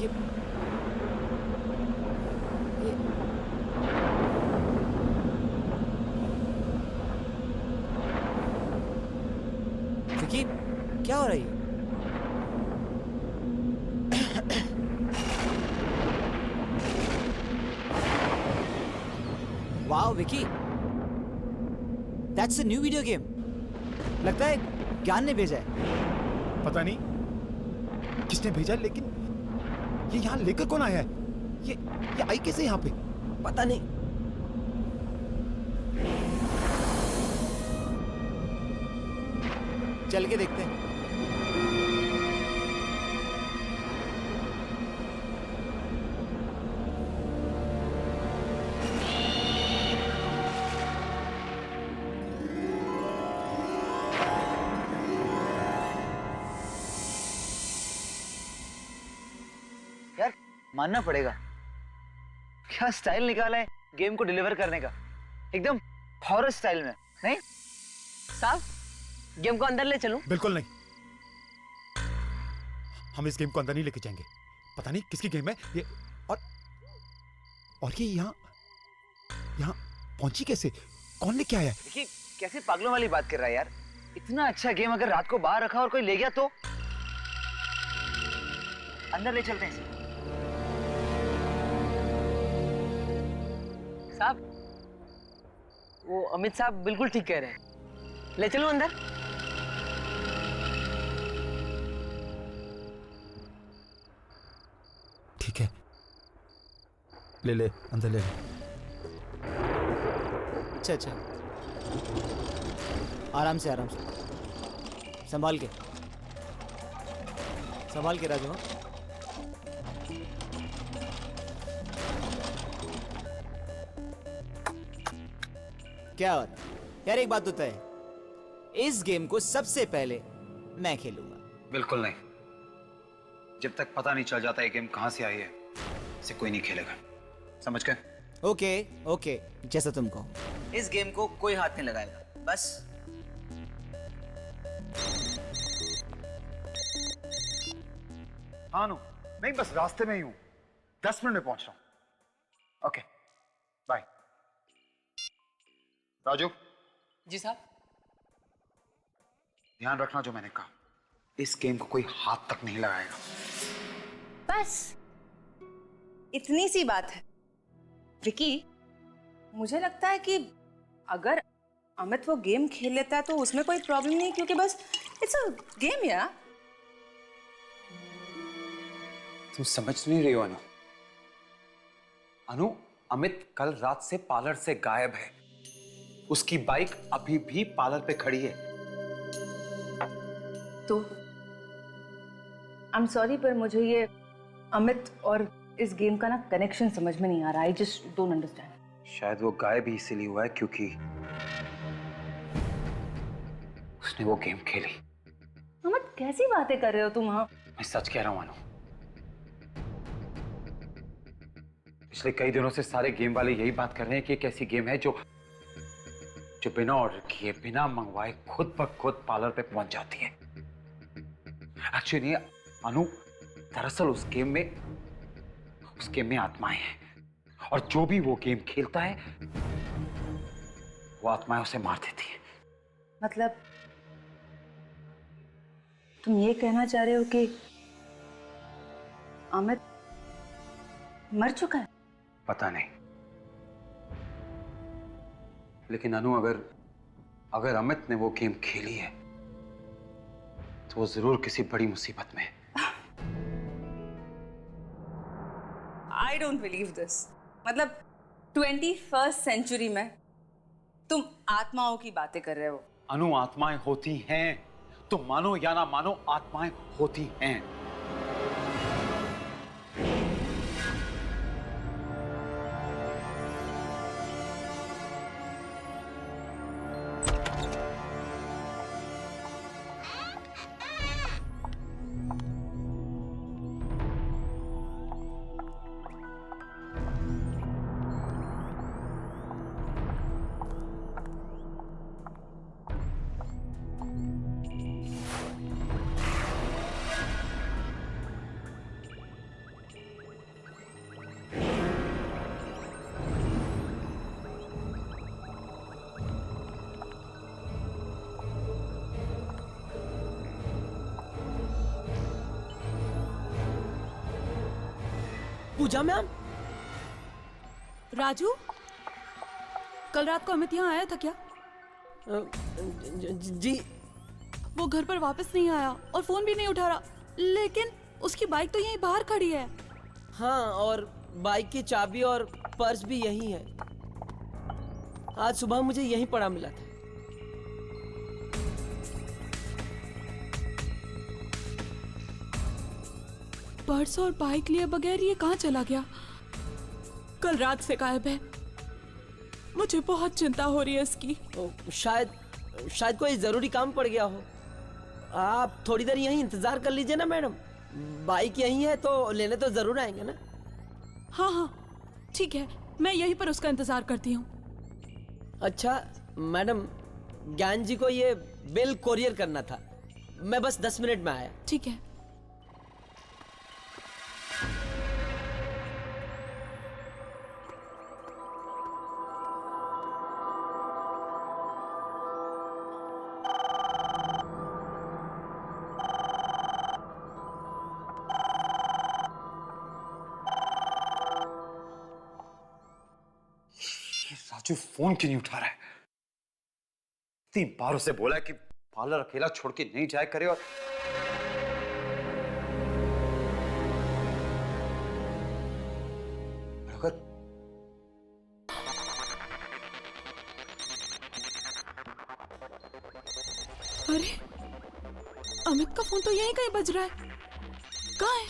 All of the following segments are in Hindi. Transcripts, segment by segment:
ये ये विकी, क्या हो रही है? Wow Vicky, that's a new video game. लगता है ज्ञान ने भेजा है। पता नहीं किसने भेजा, लेकिन ये यहाँ लेकर कौन आया है? ये आई कैसे यहाँ पे? पता नहीं। चल के देखते हैं। यार मानना पड़ेगा, क्या स्टाइल निकाला है गेम को डिलीवर करने का, एकदम हॉरर स्टाइल में। नहीं साहब, गेम को अंदर ले चलूं? बिल्कुल नहीं, हम इस गेम को अंदर नहीं लेके जाएंगे। पता नहीं किसकी गेम है ये, और ये यहाँ पहुंची कैसे? कौन लेके आया? देखिए कैसे पागलों वाली बात कर रहा है यार। इतना अच्छा गेम अगर रात को बाहर रखा और कोई ले गया तो? अंदर ले चलते हैं इसे। साहब, वो अमित साहब बिल्कुल ठीक कह रहे हैं, ले चलूं अंदर? ठीक है, ले अंदर ले। अच्छा, आराम से संभाल के राजू। क्या बात यार, एक बात होता है, इस गेम को सबसे पहले मैं खेलूंगा। बिल्कुल नहीं, जब तक पता नहीं चल जाता ये गेम कहां से आई है, इसे कोई नहीं खेलेगा, समझ गए? ओके, जैसा तुम कहो। इस गेम को कोई हाथ नहीं लगाएगा, बस। हाँ नो, नहीं बस रास्ते में ही हूं, 10 मिनट में पहुंच रहा हूं। Okay bye. राजू जी साहब। ध्यान रखना जो मैंने कहा, इस गेम को कोई हाथ तक नहीं लगाएगा। बस इतनी सी बात है। विकी, मुझे लगता है कि अगर अमित वो गेम खेल लेता है तो उसमें कोई प्रॉब्लम नहीं, क्योंकि बस इट्स अ गेम यार। तुम समझ नहीं रही हो अनु, अमित कल रात से पार्लर से गायब है। उसकी बाइक अभी भी पार्लर पे खड़ी है। तो आई एम सॉरी, पर मुझे ये अमित और इस गेम का ना कनेक्शन समझ में नहीं आ रहा। I just don't understand. शायद वो गायब ही इसीलिए हुआ है क्योंकि उसने वो गेम खेली। अमित, कैसी बातें कर रहे हो तुम? वहां मैं सच कह रहा हूं अनु, पिछले कई दिनों से सारे गेम वाले यही बात कर रहे हैं कि एक ऐसी गेम है जो बिना ऑर्डर किए, बिना मंगवाए खुद ब खुद पार्लर पे पहुंच जाती है। एक्चुअली अनु, दरअसल उस गेम में आत्माएं हैं, और जो भी वो गेम खेलता है वो आत्माएं उसे मार देती है। मतलब तुम ये कहना चाह रहे हो कि अमित मर चुका है? पता नहीं, लेकिन अनु अगर अमित ने वो गेम खेली है तो वो जरूर किसी बड़ी मुसीबत में है। I don't believe this. मतलब 21st सेंचुरी में तुम आत्माओं की बातें कर रहे हो? अनु, आत्माएं होती हैं, तुम मानो या ना मानो, आत्माएं होती हैं। पूजा मैम? राजू, कल रात को अमित यहाँ आया था क्या? जी। वो घर पर वापस नहीं आया और फोन भी नहीं उठा रहा, लेकिन उसकी बाइक तो यहीं बाहर खड़ी है। हाँ, और बाइक की चाबी और पर्स भी यहीं है। आज सुबह मुझे यहीं पड़ा मिला था। पर्स और बाइक लिए बगैर ये कहाँ चला गया? कल रात से गायब है। मुझे बहुत चिंता हो रही है इसकी। शायद कोई जरूरी काम पड़ गया हो। आप थोड़ी देर यहीं इंतजार कर लीजिए ना मैडम। बाइक यहीं है तो लेने तो जरूर आएंगे ना। हाँ हाँ ठीक है, मैं यहीं पर उसका इंतजार करती हूँ। अच्छा मैडम, ज्ञान जी को ये बिल कोरियर करना था। मैं बस 10 मिनट में आया। ठीक है। राजू फोन क्यों नहीं उठा रहा है? इतनी बार उसे बोला है कि पार्लर अकेला छोड़ के नहीं जाया करे। और अगर अरे अमित का फोन तो यहीं कहीं बज रहा है। कहाँ है?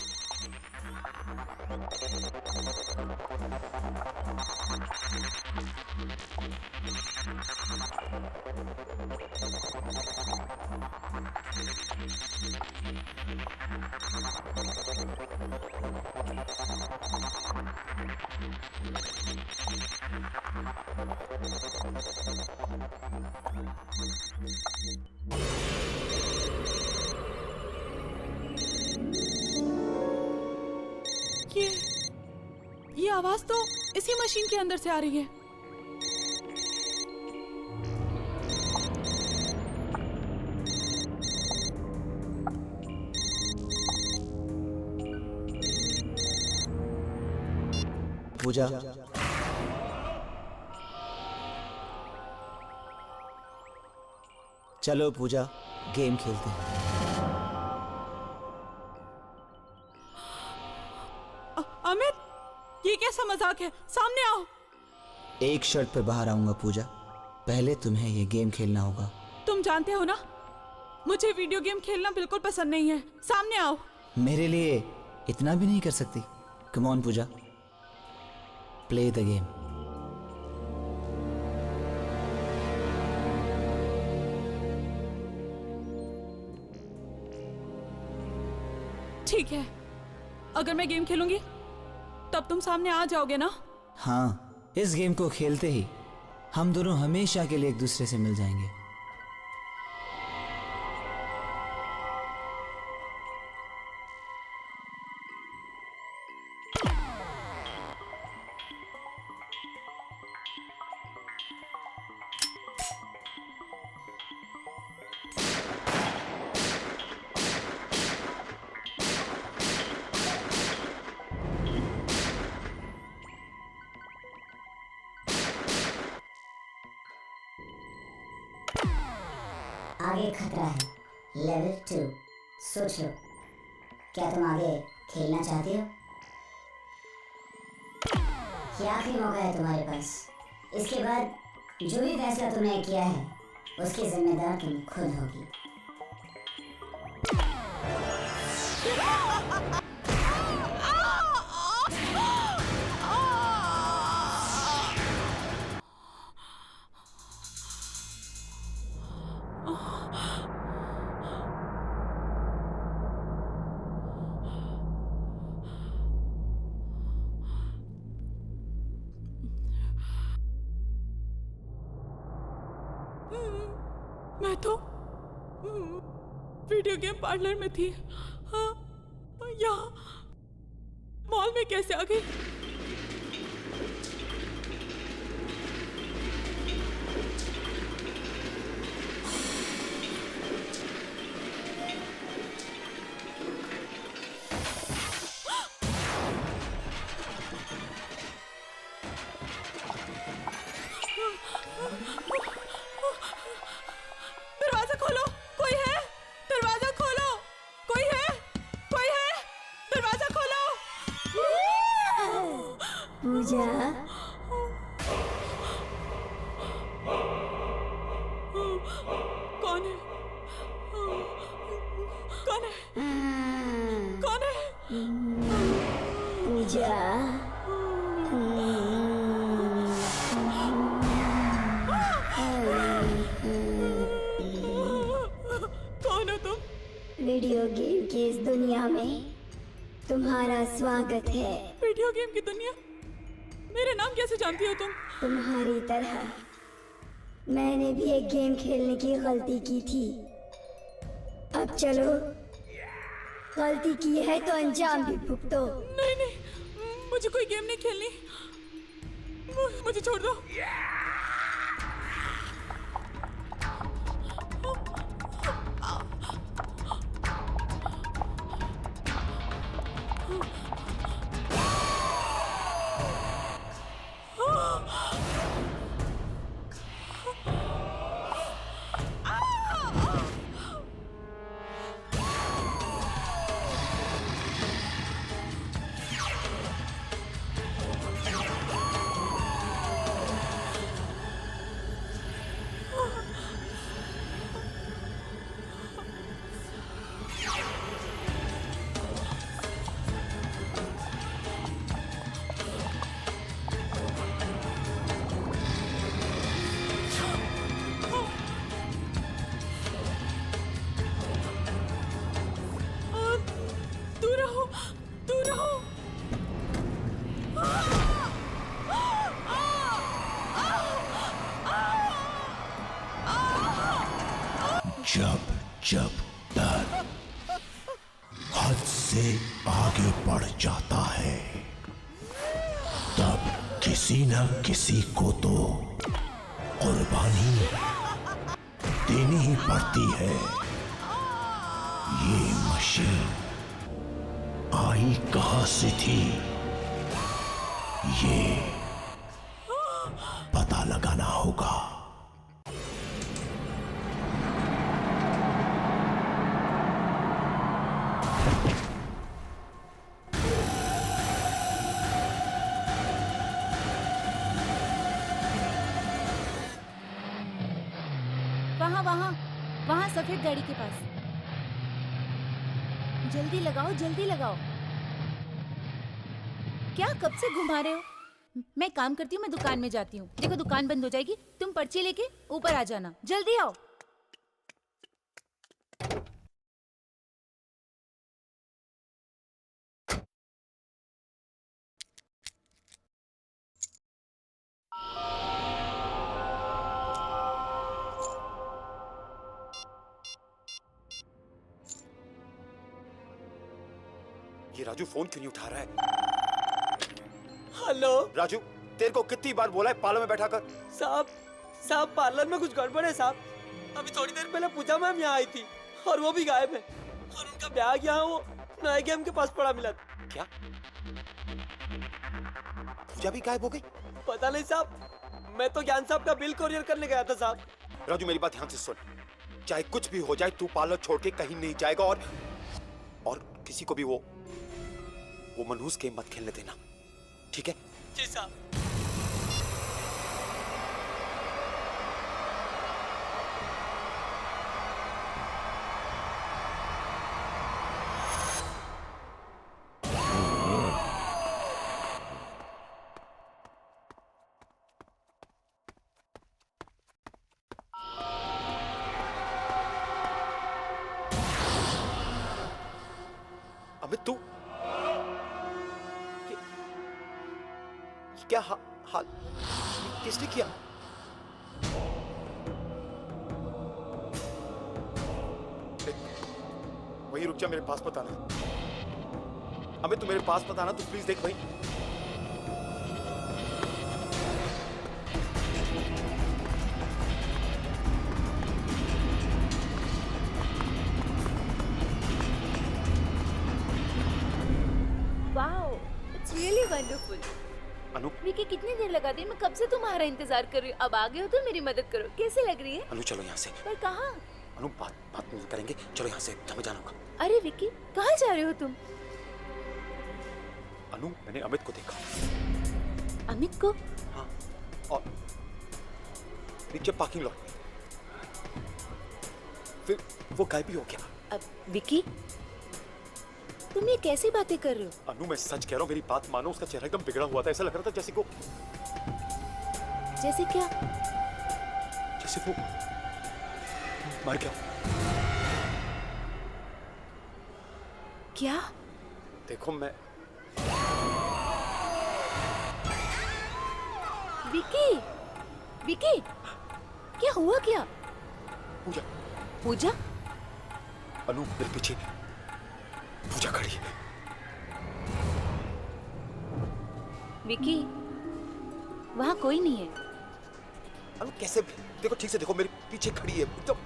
ये आवाज तो इसी मशीन के अंदर से आ रही है। पूजा, चलो पूजा, गेम खेलते हैं। अमित, ये कैसा मजाक है? सामने आओ। एक शर्त पर बाहर आऊंगा पूजा। पहले तुम्हें ये गेम खेलना होगा। तुम जानते हो ना, मुझे वीडियो गेम खेलना बिल्कुल पसंद नहीं है। सामने आओ। मेरे लिए इतना भी नहीं कर सकती? Come on Pooja, play the game. ठीक है, अगर मैं गेम खेलूंगी तब तुम सामने आ जाओगे ना? हाँ, इस गेम को खेलते ही हम दोनों हमेशा के लिए एक दूसरे से मिल जाएंगे। आगे खतरा है, लेवल 2। सोच लो, क्या तुम आगे खेलना चाहती हो? ये आखिरी मौका है तुम्हारे पास। इसके बाद जो भी फैसला तुमने किया है उसकी जिम्मेदार तुम खुद होगी। मैं तो वीडियो गेम पार्लर में थी। हाँ, यहाँ मॉल में कैसे आ गई? पूजा। कौन हो तुम? वीडियो गेम की इस दुनिया में तुम्हारा स्वागत है। वीडियो गेम की दुनिया? मेरे नाम कैसे जानती हो तुम? तुम्हारी तरह मैंने भी एक गेम खेलने की गलती की थी। अब चलो, गलती की है तो अंजाम भी भुगतो। नहीं नहीं, मुझे कोई गेम नहीं खेलनी, मुझे छोड़ दो। दूर रहो, दूर रहो। जब जब डर हद से आगे बढ़ जाता है, तब किसी न किसी को तो कुर्बानी देनी ही पड़ती है। ये मशीन आई कहां से थी, ये पता लगाना होगा। वहाँ वहाँ वहाँ सफेद गाड़ी के पास। जल्दी लगाओ, जल्दी लगाओ। क्या कब से घुमा रहे हो? मैं काम करती हूँ, मैं दुकान में जाती हूँ। देखो दुकान बंद हो जाएगी, तुम पर्ची लेके ऊपर आ जाना। जल्दी आओ। ये राजू फोन क्यों नहीं उठा रहा है? हेलो राजू, तेरे को कितनी बार बोला है पार्लर में बैठा कर? साहब पार्लर में कुछ गड़बड़ है साहब। अभी थोड़ी देर पहले पूजा मैम यहाँ आई थी और वो भी गायब है, और उनका बैग यहाँ वो नए गेम के पास पड़ा मिला। क्या पूजा भी गायब हो गई? पता नहीं साहब, मैं तो ज्ञान साहब का बिल कोरियर करने गया था साहब। राजू मेरी बात ध्यान से सुन, चाहे कुछ भी हो जाए तू पार्लर छोड़ के कहीं नहीं जाएगा, और किसी को भी वो मनहूस गेम मत खेलने देना, ठीक है? जी साहब। अमित तू क्या हाल किसने किया? वही रुक जा, मेरे पास मत आना। अमित तू मेरे पास मत आना, तू प्लीज देख भाई। Wow, it's really wonderful. Anu, Vicky कितनी देर लगा दी? मैं कब से तुम्हारा इंतजार कर रही हूँ। अब आ गए हो तो मेरी मदद करो। कैसे लग रही है? अनु चलो यहाँ से। पर कहाँ? अनु बात नहीं करेंगे, चलो यहाँ से, हमें जाना होगा। अरे विकी, कहाँ जा रहे हो तुम? अनु मैंने अमित को देखा। अमित को? हाँ, और नीचे पार्किंग लॉट में, फिर वो गायब भी हो गया। अब विकी, तुम ये कैसी बातें कर रहे हो? अनु मैं सच कह रहा हूँ, मेरी बात मानो, उसका चेहरा एकदम बिगड़ा हुआ था, ऐसा लग रहा था जैसे को जैसे क्या? जैसे वो मर गया। क्या? देखो मैं विकी, विकी, क्या हुआ क्या? पूजा, पूजा? अनु मेरे पीछे पूजा खड़ी है। विकी, वहाँ कोई नहीं है। अनु कैसे? देखो ठीक से देखो, मेरे पीछे खड़ी है एकदम।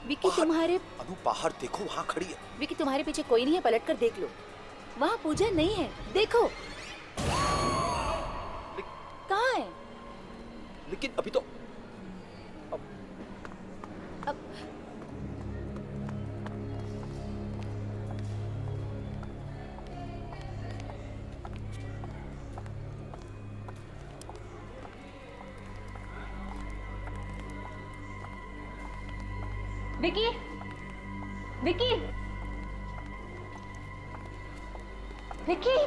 विकी बाहर। तुम्हारे अनु बाहर देखो, वहाँ खड़ी है। विकी तुम्हारे पीछे कोई नहीं है, पलट कर देख लो। वहाँ पूजा नहीं है, देखो। कहाँ है? लेकिन अभी तो विकी, विकी, विकी,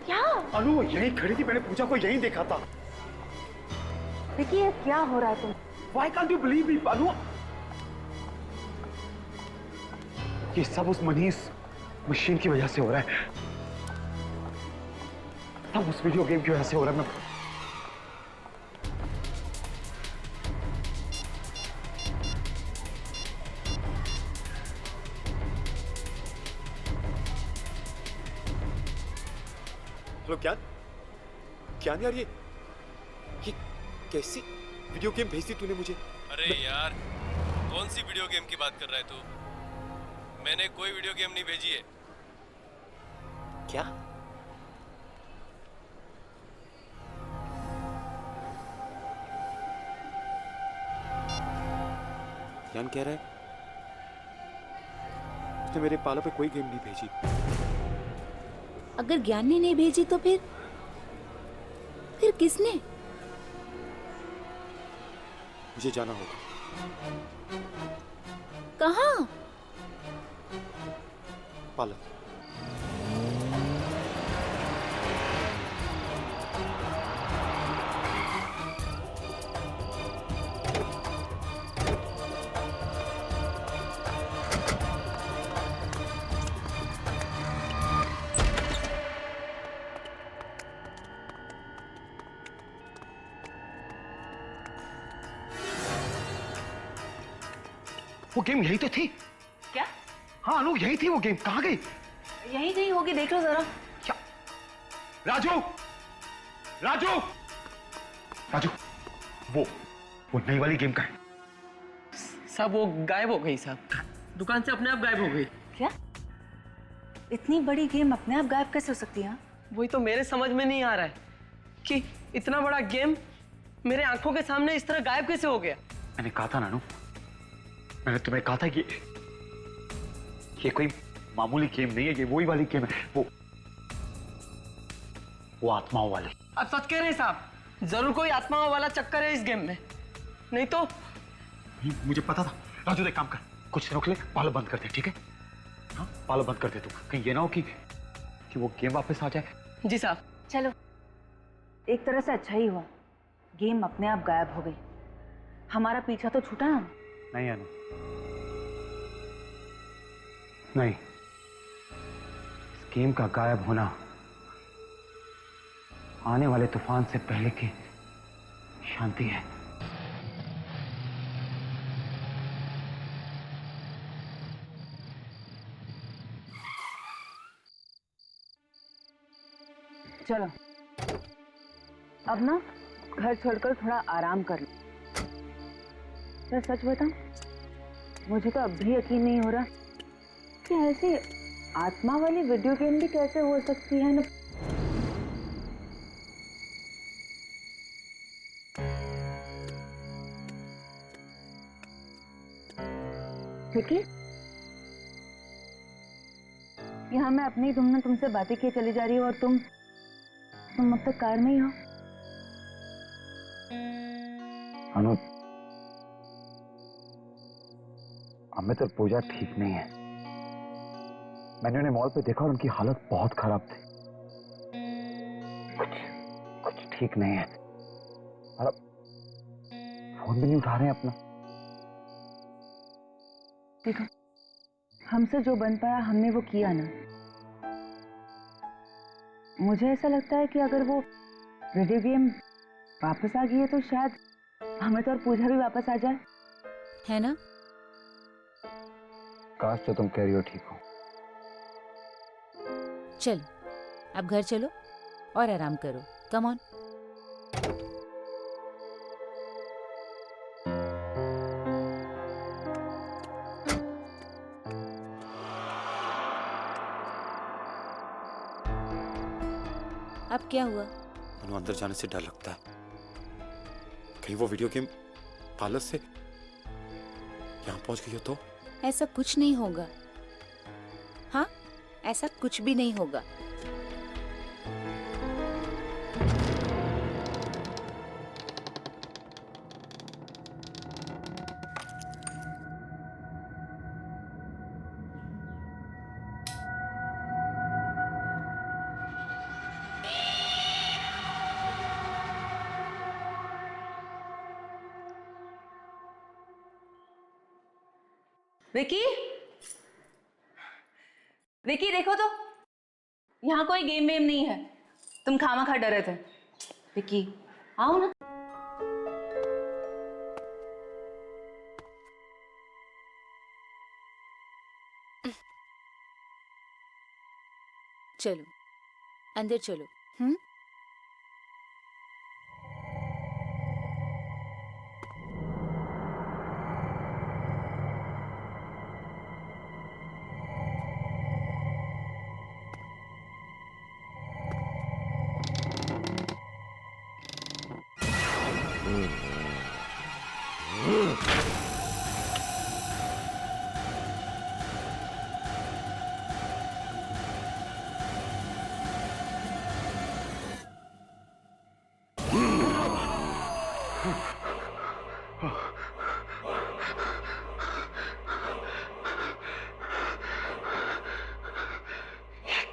क्या? अनु वो यहीं खड़ी थी, मैंने पूजा को यहीं देखा था। विकी ये क्या हो रहा है तुम? Why can't you believe me, अनु? ये सब उस मनीष मशीन की वजह से हो रहा है, सब उस वीडियो गेम की वजह से हो रहा है। मैं हेलो ज्ञान, ज्ञान यार, ये कैसी वीडियो गेम भेजी तूने मुझे? अरे यार, कौन सी वीडियो गेम की बात कर रहा है तू? मैंने कोई वीडियो गेम नहीं भेजी है। क्या? ज्ञान कह रहा है उसने मेरे पाला पे कोई गेम नहीं भेजी। अगर ज्ञान ने नहीं भेजी तो फिर किसने? मुझे जाना होगा। कहाँ? पाला। वो गेम यही तो थी। क्या? हाँ अनु, यही थी वो गेम, कहाँ गई? यही कहीं होगी, देख लो जरा। क्या? राजू, राजू, राजू, वो नई वाली गेम का है। साहब वो गायब हो गई साहब, दुकान से अपने आप गायब हो गई। क्या? इतनी बड़ी गेम अपने आप गायब कैसे हो सकती है? वही तो मेरे समझ में नहीं आ रहा है कि इतना बड़ा गेम मेरे आंखों के सामने इस तरह गायब कैसे हो गया। मैंने कहा था नानू, मैंने तुम्हें कहा था कि ये कोई मामूली गेम नहीं है, ये वही वाली गेम है, वो आत्माओं वाली। आप सच कह रहे हैं साहब, जरूर कोई आत्माओं वाला चक्कर है इस गेम में, नहीं तो। मुझे पता था। राजू एक काम कर, कुछ दिनों के लिए पालो बंद कर दे, ठीक है? हाँ पालो बंद कर दे तू, कहीं ये ना हो कि वो गेम वापस आ जाए। जी साहब। चलो, एक तरह से अच्छा ही हुआ, गेम अपने आप गायब हो गई, हमारा पीछा तो छूटा ना। नहीं अनु, नहीं, इस गेम का गायब होना आने वाले तूफान से पहले की शांति है। चलो अब ना घर छोड़कर थोड़ा आराम कर लो। मैं सच बताऊं, मुझे तो अब भी यकीन नहीं हो रहा कि ऐसी आत्मा वाली वीडियो गेम भी कैसे हो सकती है ना। ठीक है, यहाँ मैं अपनी धुन में तुमसे बातें किए चली जा रही हूँ और तुम अब तक कार में ही हो। अनु, अमित और पूजा ठीक नहीं है, मैंने उन्हें मॉल पे देखा और उनकी हालत बहुत खराब थी। कुछ ठीक नहीं है। और फोन भी नहीं उठा रहे हैं अपना। देखो, हमसे जो बन पाया हमने वो किया ना। मुझे ऐसा लगता है कि अगर वो वीडियो गेम वापस आ गई है तो शायद अमित और पूजा भी वापस आ जाए, है ना? काश जो तुम कह रही हो ठीक हो। चलो अब घर चलो और आराम करो। Come on. अब क्या हुआ? मनु, अंदर जाने से डर लगता है। कहीं वो वीडियो गेम पार्लर से यहाँ पहुंच गई हो तो? ऐसा कुछ नहीं होगा। हाँ, ऐसा कुछ भी नहीं होगा। विकी, विकी देखो तो, यहाँ कोई गेम वेम नहीं है। तुम खामखा डरे थे। विकी आओ ना। चलो अंदर चलो।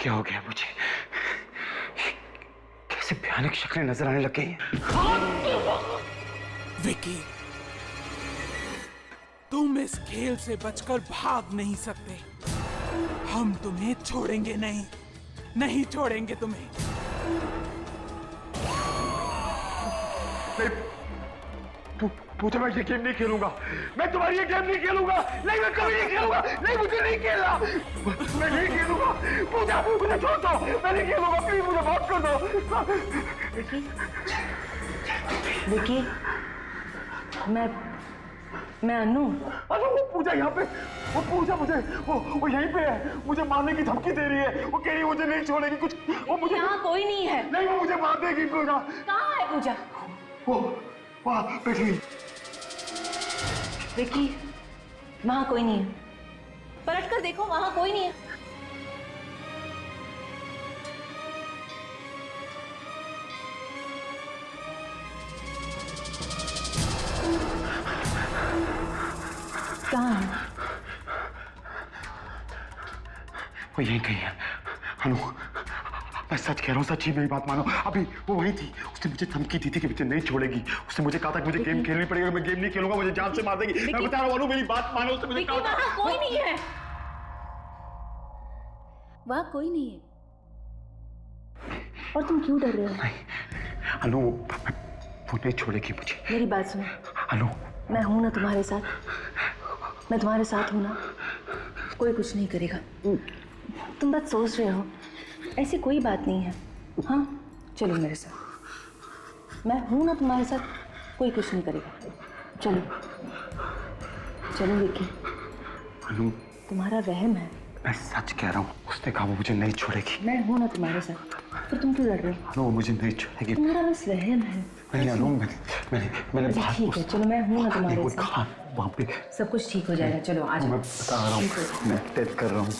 क्या हो गया मुझे? कैसे भयानक शक्लें नजर आने लग गई हैं। विकी, तुम इस खेल से बचकर भाग नहीं सकते। हम तुम्हें छोड़ेंगे नहीं, नहीं छोड़ेंगे तुम्हें। पूजा, मैं ये गेम नहीं खेलूंगा। मैं तुम्हारी ये गेम नहीं खेलूंगा। नहीं, मैं कभी नहीं खेलूंगा। नहीं, मुझे नहीं खेलना। मैं नहीं खेलूंगा। पूजा, मुझे छोड़ दो। मैं नहीं खेलूंगा। प्लीज मुझे माफ कर दो। विकी, मैं अनु। अनु, वो पूजा यहाँ पे। वो पूजा मुझे वो यहीं पे है। मुझे मारने की धमकी दे रही है। वो कह रही है मुझे नहीं छोड़ेगी। कुछ वो मुझे। यहाँ कोई नहीं है। नहीं, वो मुझे मार देगी। पूजा कहाँ है पूजा? वो वहाँ बैठी हुई। विकी, वहाँ कोई नहीं है। पलट कर देखो, वहाँ कोई नहीं है। कहाँ है? वो यहीं कहीं है। अनु, मैं सच कह रहा हूँ, सच्ची मेरी बात मानो। अभी वो वही थी। उसने मुझे धमकी दी थी कि मुझे नहीं छोड़ेगी। उसने मुझे कहा था कि मुझे गेम खेलनी पड़ेगी। मैं गेम नहीं खेलूंगा, मुझे जान से मार देगी। मैं बता रहा हूँ अनु, मेरी बात मानो। उसने मुझे कहा था। वहाँ कोई नहीं है। वहाँ कोई नहीं है। और तुम क्यों डर रहे हो? नहीं अनु, वो नहीं छोड़ेगी मुझे। मेरी बात सुनो अनु, मैं हूं ना तुम्हारे साथ। मैं तुम्हारे साथ हूं ना। कोई कुछ नहीं करेगा। तुम बस सोच रहे हो। ऐसी कोई बात नहीं है। हाँ, चलो मेरे साथ। मैं हूं ना तुम्हारे साथ। कोई कुछ नहीं करेगा। चलो चलो विकी। अनु, तुम्हारा वहम है। मैं सच कह रहा हूँ। उसने कहा वो मुझे नहीं छोड़ेगी। मैं हूं ना तुम्हारे साथ। फिर तुम क्यों लड़ रहे हो? अनु, वो मुझे नहीं छोड़ेगी। तुम्हारा बस वहम है। नहीं अनु, मैंने अच्छा, ठीक है, चलो मैं हूं ना तुम्हारे साथ। वहाँ पे सब कुछ ठीक हो जाएगा। चलो आ जाओ। मैं बता रहा हूँ, मैं टेस्ट कर रहा हूँ।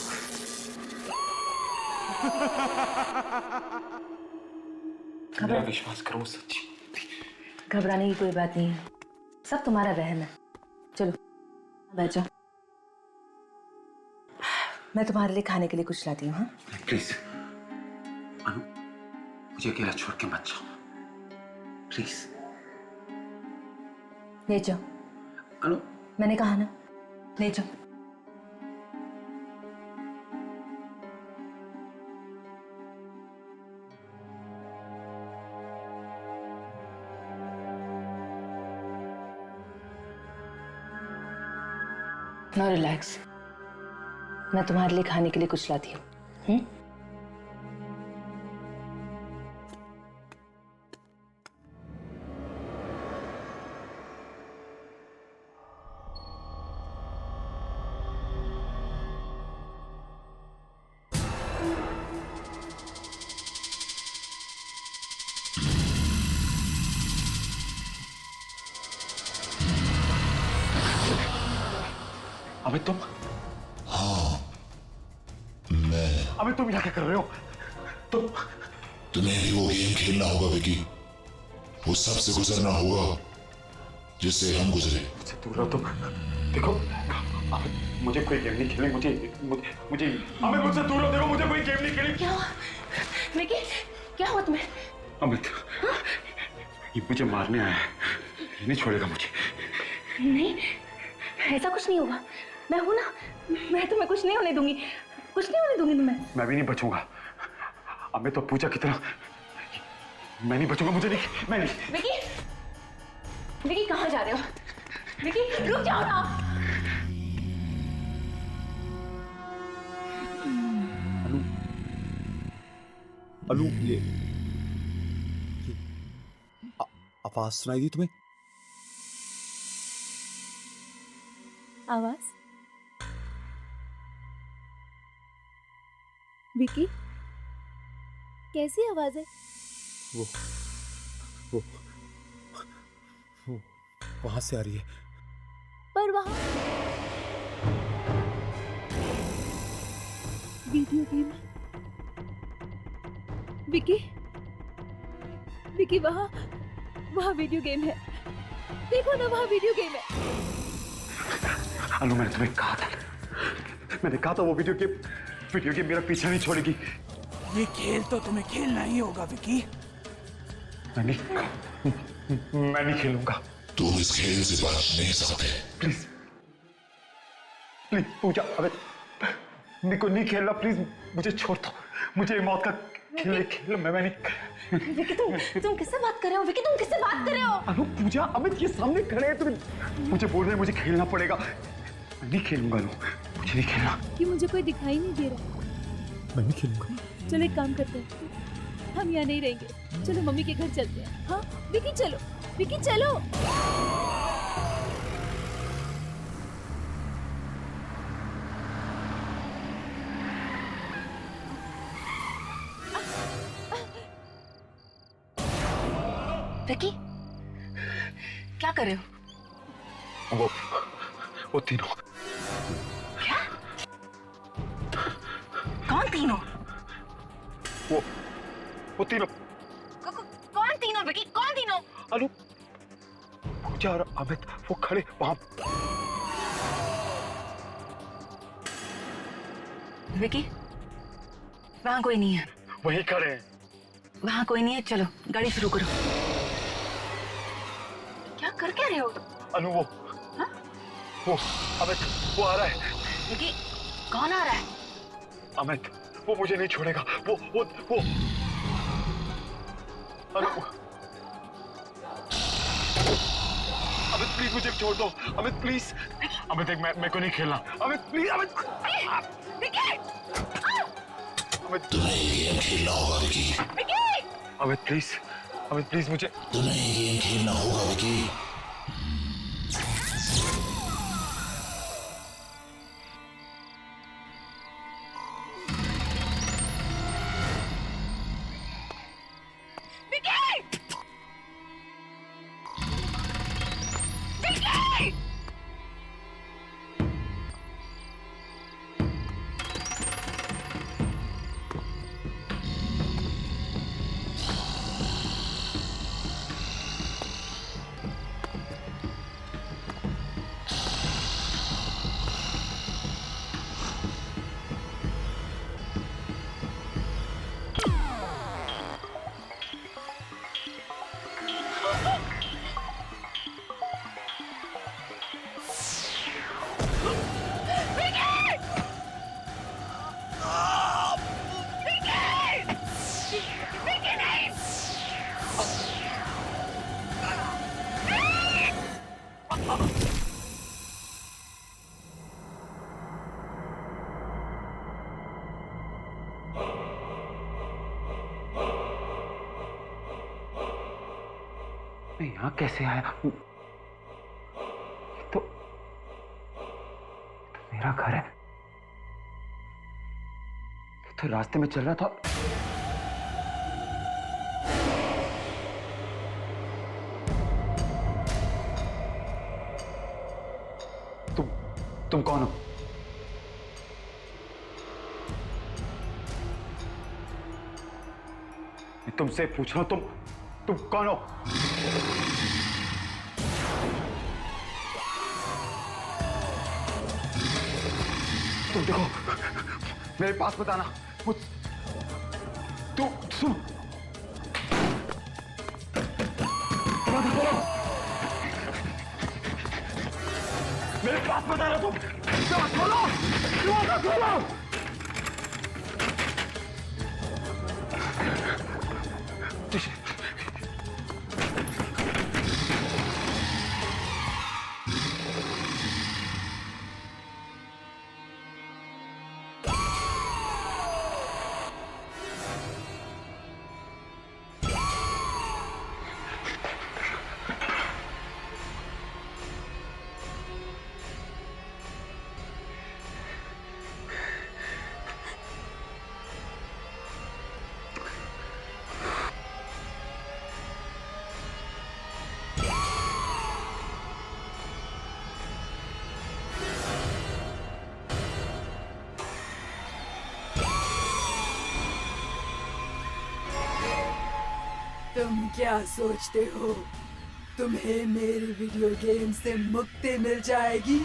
मेरा विश्वास करो, सच्ची। घबराने की कोई बात नहीं है। सब तुम्हारा वहम है। चलो बैठ जाओ। मैं तुम्हारे लिए खाने के लिए कुछ लाती हूँ। हाँ प्लीज अनु, मुझे अकेला छोड़ के मत जाओ प्लीज। ले जाओ अनु, मैंने कहा ना, ले जाओ। नो रिलैक्स, मैं तुम्हारे लिए खाने के लिए कुछ लाती हूँ। अबे तुम? हाँ मैं। अबे तुम यहाँ क्या कर रहे हो? तुम्हें भी वो गेम खेलना होगा विकी, वो सबसे गुजरना होगा जिससे हम गुजरे। मुझसे दूर रहो तुम। देखो अबे मुझे कोई गेम नहीं खेलनी, मुझे अबे मुझसे दूर रहो। देखो मुझे कोई गेम नहीं खेलनी। क्या हुआ विकी, क्या हुआ तुम्हें? अमित ये मुझे मारने आया है, ये नहीं छोड़ेगा मुझे। नहीं ऐसा कुछ नहीं होगा, मैं हूं ना, मैं तुम्हें कुछ नहीं होने दूंगी, कुछ नहीं होने दूंगी तुम्हें। मैं भी नहीं बचूंगा। अमित तो पूजा की तरह मैं नहीं बचूंगा, मुझे नहीं, मैं नहीं। विकी, विकी कहाँ जा रहे हो? विकी रुक जाओ ना। अनु ये आवाज सुनाई दी तुम्हें? आवाज? विकी, कैसी आवाज है? वो वहां से आ रही है। पर वहां वीडियो गेम है। विकी, विकी वहां वीडियो गेम है, देखो ना वहां वीडियो गेम है। अनु मैंने तुम्हें कहा था वो वीडियो गेम मेरा पीछा नहीं छोड़ेगी। ये खेल तो तुम्हें खेलना ही होगा विकी। मैं नहीं खेलूंगा। तुम इस खेल से बच नहीं सकते। प्लीज पूजा, अबे मेरे को नहीं खेलना, प्लीज मुझे छोड़ दो। मुझे मौत का खेल मैं नहीं। विकी तुम किससे बात कर रहे हो? विकी तुम किससे बात कर रहे हो? अनु पूजा, अमित ये सामने खड़े हैं, तुम मुझे बोल रहे हैं मुझे खेलना पड़ेगा। मैं नहीं खेलूंगा अनु, मुझे नहीं खेलना। कि मुझे कोई दिखाई नहीं दे रहा। मैं नहीं खेलूंगा। चलो एक काम करते हैं, हम यहाँ नहीं रहेंगे, चलो मम्मी के घर चलते हैं। हाँ विकी चलो, विकी चलो। विकी क्या कर रहे हो? वो तीनों। क्या? कौन तीनों? वो तीनों। कौन तीनों विकी, कौन तीनों? अनु, पूजा और अमित वो खड़े वहां। विकी वहां कोई नहीं है। वहीं खड़े हैं। वहां कोई नहीं है, चलो गाड़ी शुरू करो। क्या कर क्या रहे हो? अनु वो अमित वो आ रहा है। विकी कौन आ रहा है? अमित वो मुझे नहीं छोड़ेगा। वो अनु, अमित प्लीज मुझे छोड़ दो। अमित प्लीज। अमित देख मेरे को नहीं खेलना। अमित प्लीज। अमित तुम्हें ये गेम खेलना होगा विकी। अमित प्लीज, अमित प्लीज मुझे। तुम्हें ये गेम खेलना होगा विकी। मैं यहाँ कैसे आया? तो मेरा घर है। तो रास्ते में चल रहा था। तुम कौन हो? मैं तुमसे पूछ रहा हूं, तुम कौन हो? तुम देखो, मेरे पास बताना। तू सुन, मेरे पास बताना। तुम खोलो, खोलो। तुम क्या सोचते हो तुम्हें मेरी वीडियो गेम से मुक्ति मिल जाएगी?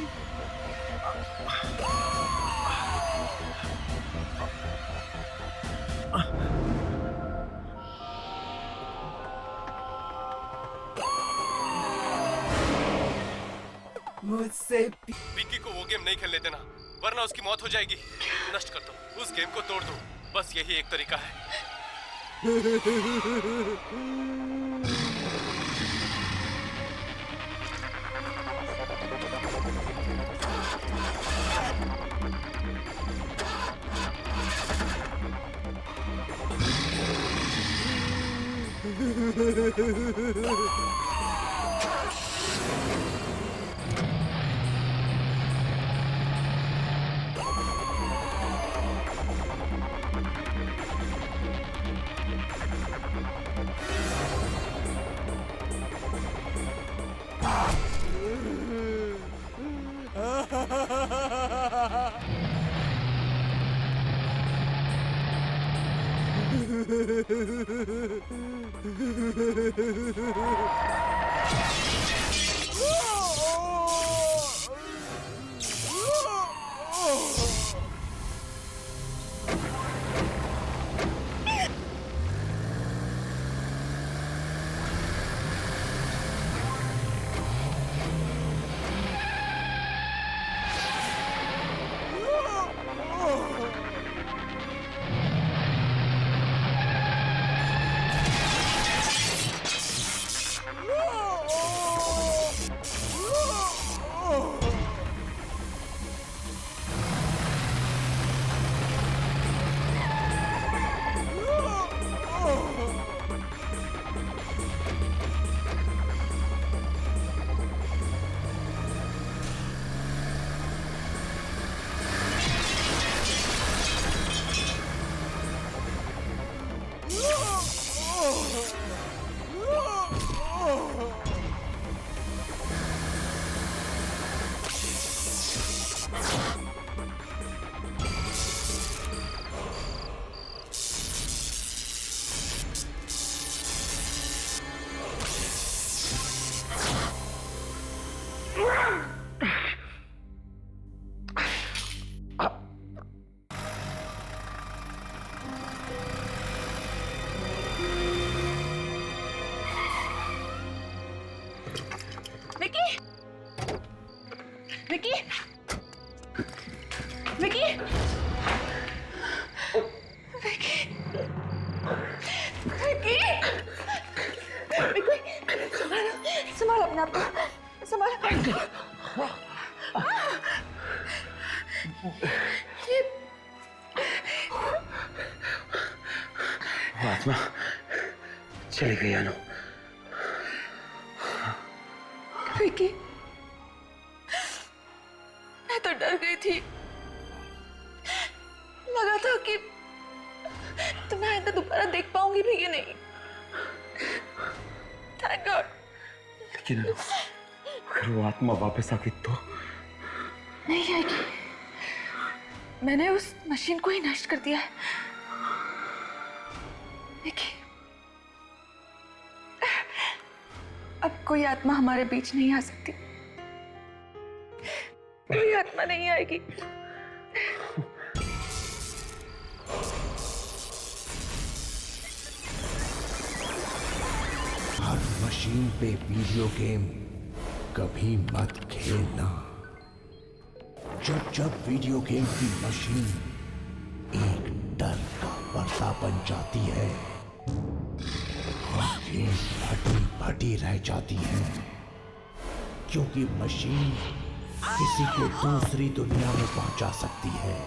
मुझसे विक्की को वो गेम नहीं खेलने देना, वरना उसकी मौत हो जाएगी। नष्ट कर दो, उस गेम को तोड़ दो, बस यही एक तरीका है। विकी, विकी, विकी, विकी, विकी, संभालो, संभालो अपने आप को, संभालो। आत्मा चली गई अनु। विकी, मैं तो डर गई थी। लगा था कि तुम्हें आइंदा दोबारा देख पाऊंगी भी या नहीं। Thank God. लेकिन अगर वो आत्मा वापस आ गई तो? नहीं आएगी। मैंने उस मशीन को ही नष्ट कर दिया है। विकी, अब कोई आत्मा हमारे बीच नहीं आ सकती। कोई आत्मा नहीं आएगी। हर मशीन पे वीडियो गेम कभी मत खेलना। जब वीडियो गेम की मशीन एक डर का पर्दा बन जाती है, गेम फटी रह जाती है, क्योंकि मशीन किसी को दूसरी दुनिया में पहुंचा सकती है।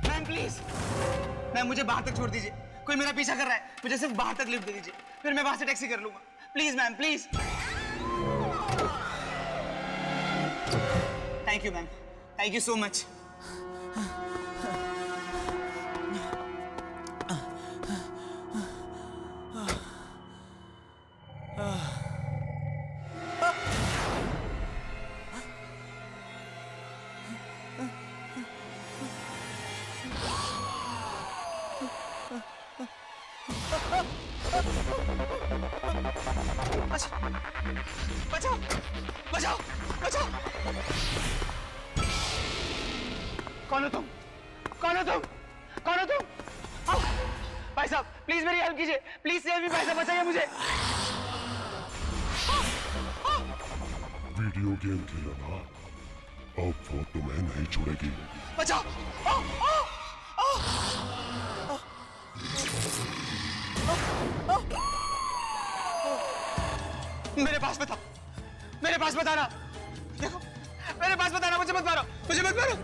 मैम प्लीज, मैम मुझे बाहर तक छोड़ दीजिए। कोई मेरा पीछा कर रहा है, मुझे सिर्फ बाहर तक लिफ्ट दे दीजिए, फिर मैं वहां से टैक्सी कर लूंगा। Please ma'am, please. Thank you ma'am, thank you so much. बचाओ बचाओ बचाओ। कौन हो तुम? कौन हो तुम? कौन हो तुम? भाई साहब प्लीज मेरी हेल्प कीजिए, प्लीज सेव मी, भाई साहब बचाइए मुझे। वीडियो गेम खेला ना, अब वो तुम्हें नहीं छोड़ेगी। बचाओ। मेरे पास बता, मेरे पास बताना। देखो मेरे पास बताना, मुझे मत मारो, मुझे मत मारो।